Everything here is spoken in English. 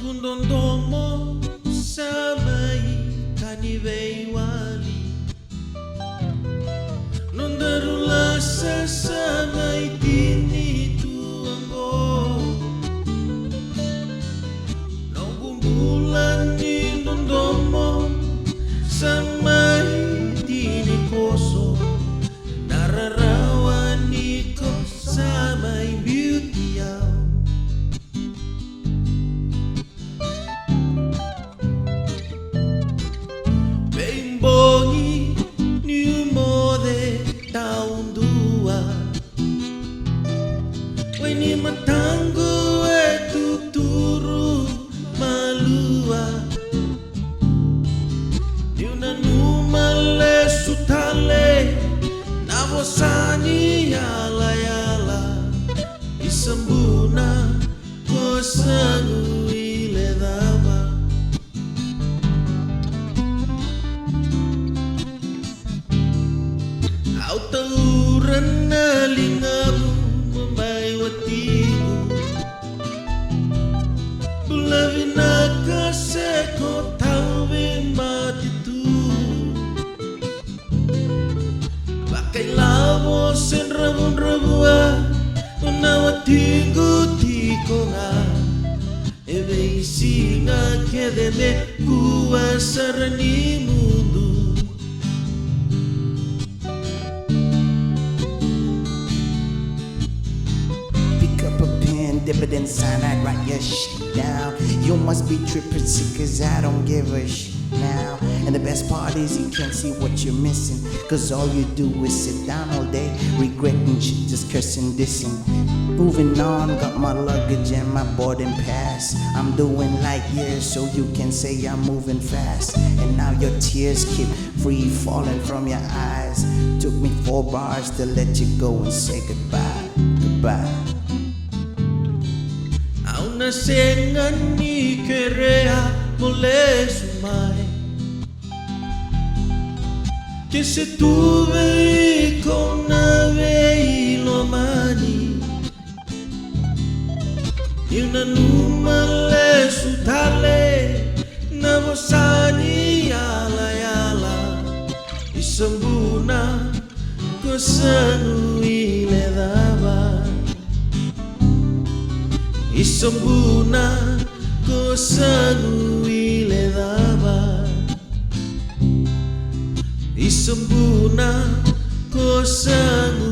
Kundondomo samai kanivei wali Nondarula samai tini tuanggo Nongumbulan ni nondomo samai tini koso Nararawan niko samai beauty yao Ni matango e tuturu malua Ni una numale sutale Navosani yala yala Isambuna kosangu ile dava Autauran na lingamu Bulavina seko tawin matitu Pakai lavo sen rabun-rabua Unawa tinggu tikonga Ebe isinga kedeme kuasa rani mundu Dividend sign, I'd write your shit down. You must be tripping sick, cause I don't give a shit now. And the best part is you can't see what you're missing, cause all you do is sit down all day, regretting shit, just cursing, dissing. Moving on, got my luggage and my boarding pass. I'm doing like years, so you can say I'm moving fast. And now your tears keep free falling from your eyes. Took me 4 bars to let you go and say goodbye, goodbye. Nasengan ni kerea mole sumai Que se tuve con nave y lo mani Ni una numale sutale Navosani yala yala Isambuna kosanu ile dava Isambuna kosangu ile dava Isambuna kosangu